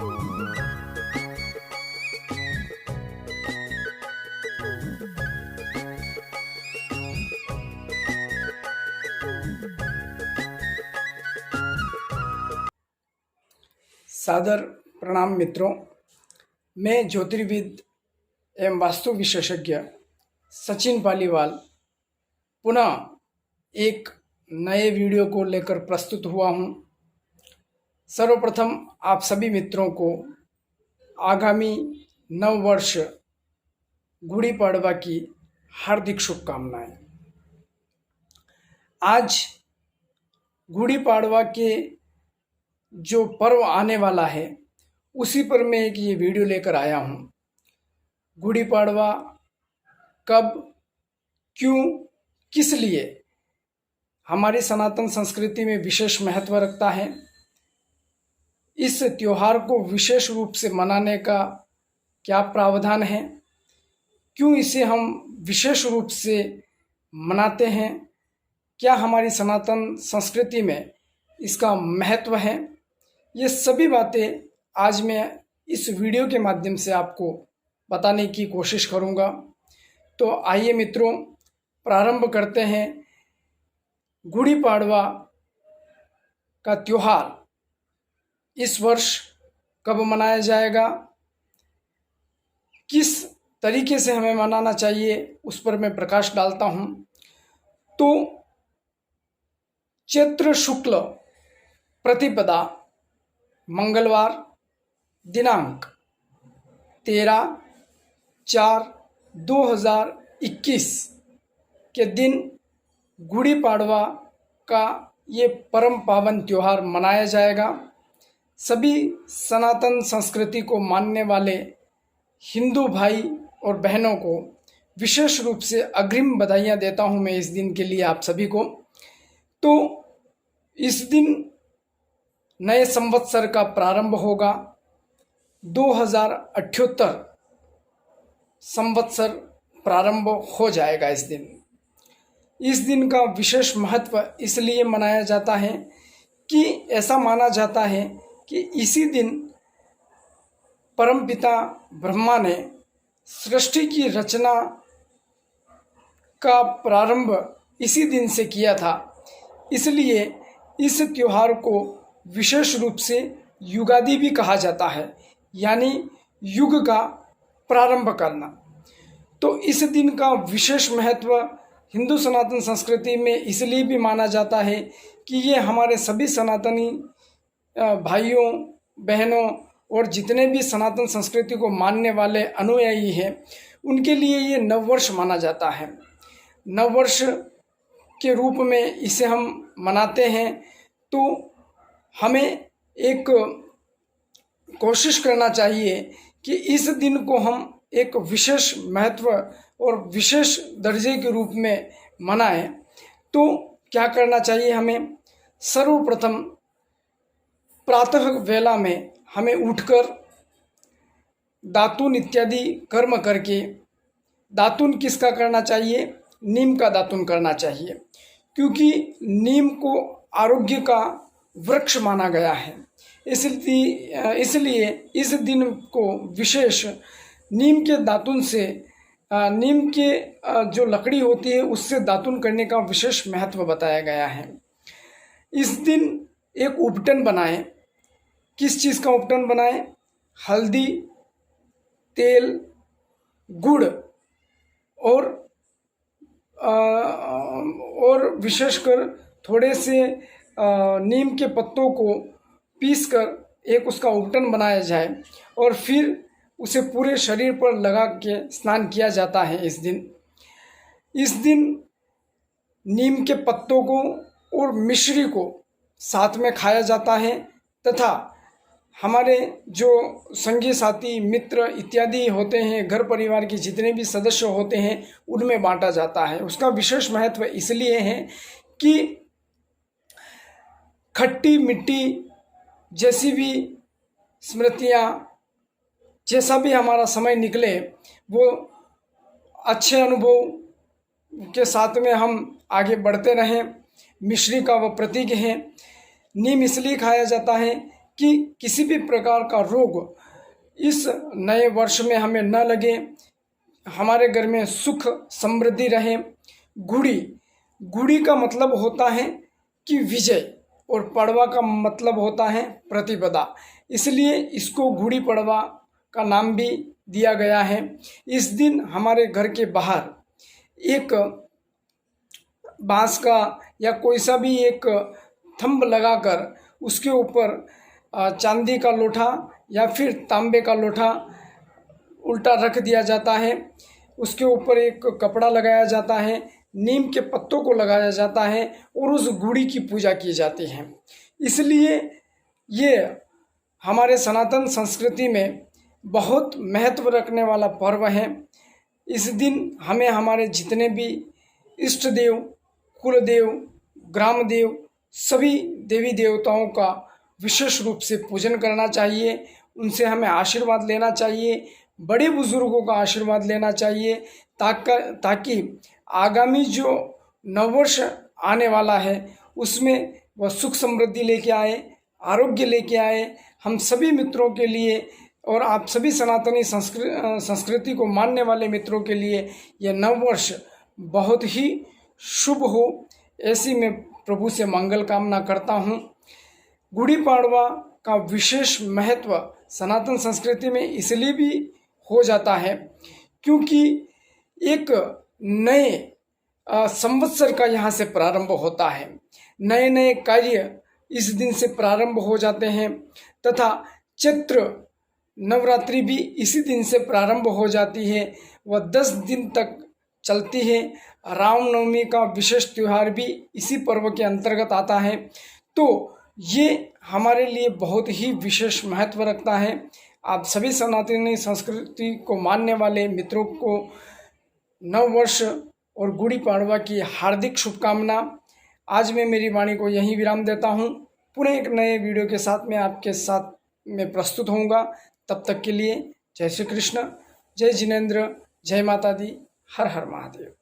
सादर प्रणाम मित्रों, मैं ज्योतिर्विद एवं वास्तु विशेषज्ञ सचिन पालीवाल पुनः एक नए वीडियो को लेकर प्रस्तुत हुआ हूं। सर्वप्रथम आप सभी मित्रों को आगामी नव वर्ष गुड़ी पड़वा की हार्दिक शुभकामनाएं। आज गुड़ी पड़वा के जो पर्व आने वाला है उसी पर मैं एक ये वीडियो लेकर आया हूँ। गुड़ी पड़वा कब, क्यों, किस लिए हमारी सनातन संस्कृति में विशेष महत्व रखता है, इस त्योहार को विशेष रूप से मनाने का क्या प्रावधान है, क्यों इसे हम विशेष रूप से मनाते हैं, क्या हमारी सनातन संस्कृति में इसका महत्व है, ये सभी बातें आज मैं इस वीडियो के माध्यम से आपको बताने की कोशिश करूंगा। तो आइए मित्रों, प्रारंभ करते हैं। गुड़ी पड़वा का त्योहार इस वर्ष कब मनाया जाएगा, किस तरीके से हमें मनाना चाहिए, उस पर मैं प्रकाश डालता हूं। तो चैत्र शुक्ल प्रतिपदा मंगलवार दिनांक 13/4/2021 के दिन गुड़ी पड़वा का ये परम पावन त्योहार मनाया जाएगा। सभी सनातन संस्कृति को मानने वाले हिंदू भाई और बहनों को विशेष रूप से अग्रिम बधाइयाँ देता हूँ मैं इस दिन के लिए आप सभी को। तो इस दिन नए संवत्सर का प्रारंभ होगा। 2078 संवत्सर प्रारंभ हो जाएगा इस दिन। इस दिन का विशेष महत्व इसलिए मनाया जाता है कि ऐसा माना जाता है कि इसी दिन परमपिता ब्रह्मा ने सृष्टि की रचना का प्रारंभ इसी दिन से किया था। इसलिए इस त्योहार को विशेष रूप से युगादि भी कहा जाता है, यानी युग का प्रारंभ करना। तो इस दिन का विशेष महत्व हिंदू सनातन संस्कृति में इसलिए भी माना जाता है कि ये हमारे सभी सनातनी भाइयों बहनों और जितने भी सनातन संस्कृति को मानने वाले अनुयायी हैं उनके लिए ये नववर्ष माना जाता है। नववर्ष के रूप में इसे हम मनाते हैं। तो हमें एक कोशिश करना चाहिए कि इस दिन को हम एक विशेष महत्व और विशेष दर्जे के रूप में मनाएं। तो क्या करना चाहिए हमें? सर्वप्रथम प्रातः वेला में हमें उठकर दातुन इत्यादि कर्म करके, दातुन किसका करना चाहिए? नीम का दातुन करना चाहिए, क्योंकि नीम को आरोग्य का वृक्ष माना गया है। इसलिए इस दिन को विशेष नीम के दातुन से, नीम के जो लकड़ी होती है उससे दातुन करने का विशेष महत्व बताया गया है। इस दिन एक उपटन बनाएं। किस चीज़ का उपटन बनाएं? हल्दी, तेल, गुड़ और विशेषकर थोड़े से नीम के पत्तों को पीसकर एक उसका उपटन बनाया जाए और फिर उसे पूरे शरीर पर लगा के स्नान किया जाता है। इस दिन नीम के पत्तों को और मिश्री को साथ में खाया जाता है तथा हमारे जो संगी साथी मित्र इत्यादि होते हैं, घर परिवार के जितने भी सदस्य होते हैं उनमें बांटा जाता है। उसका विशेष महत्व इसलिए है कि खट्टी मिट्टी जैसी भी स्मृतियाँ, जैसा भी हमारा समय निकले वो अच्छे अनुभव के साथ में हम आगे बढ़ते रहें। मिश्री का वह प्रतीक है। नीम इसलिए खाया जाता है कि किसी भी प्रकार का रोग इस नए वर्ष में हमें न लगे, हमारे घर में सुख समृद्धि रहे। गुड़ी का मतलब होता है कि विजय, और पड़वा का मतलब होता है प्रतिपदा, इसलिए इसको गुड़ी पड़वा का नाम भी दिया गया है। इस दिन हमारे घर के बाहर एक बांस का या कोई सा भी एक थंब लगाकर उसके ऊपर चांदी का लोटा या फिर तांबे का लोटा उल्टा रख दिया जाता है। उसके ऊपर एक कपड़ा लगाया जाता है, नीम के पत्तों को लगाया जाता है और उस गुड़ी की पूजा की जाती है। इसलिए ये हमारे सनातन संस्कृति में बहुत महत्व रखने वाला पर्व है। इस दिन हमें हमारे जितने भी इष्ट देव, कुलदेव, ग्राम देव, सभी देवी देवताओं का विशेष रूप से पूजन करना चाहिए। उनसे हमें आशीर्वाद लेना चाहिए, बड़े बुजुर्गों का आशीर्वाद लेना चाहिए, ताकि आगामी जो नववर्ष आने वाला है उसमें वह सुख समृद्धि लेके आए, आरोग्य लेके आए। हम सभी मित्रों के लिए और आप सभी सनातनी संस्कृति को मानने वाले मित्रों के लिए यह नववर्ष बहुत ही शुभ हो, ऐसी मैं प्रभु से मंगल कामना करता हूँ। गुड़ी पाड़वा का विशेष महत्व सनातन संस्कृति में इसलिए भी हो जाता है क्योंकि एक नए संवत्सर का यहाँ से प्रारंभ होता है। नए नए कार्य इस दिन से प्रारंभ हो जाते हैं तथा चैत्र नवरात्रि भी इसी दिन से प्रारंभ हो जाती है। वह 10 दिन तक चलती है। रामनवमी का विशेष त्यौहार भी इसी पर्व के अंतर्गत आता है। तो ये हमारे लिए बहुत ही विशेष महत्व रखता है। आप सभी सनातनी संस्कृति को मानने वाले मित्रों को नववर्ष और गुड़ी पाड़वा की हार्दिक शुभकामना। आज मैं मेरी वाणी को यहीं विराम देता हूँ। पुनः एक नए वीडियो के साथ मैं आपके साथ में प्रस्तुत होऊंगा। तब तक के लिए जय श्री कृष्ण, जय जिनेंद्र, जय माता दी, हर हर महादेव।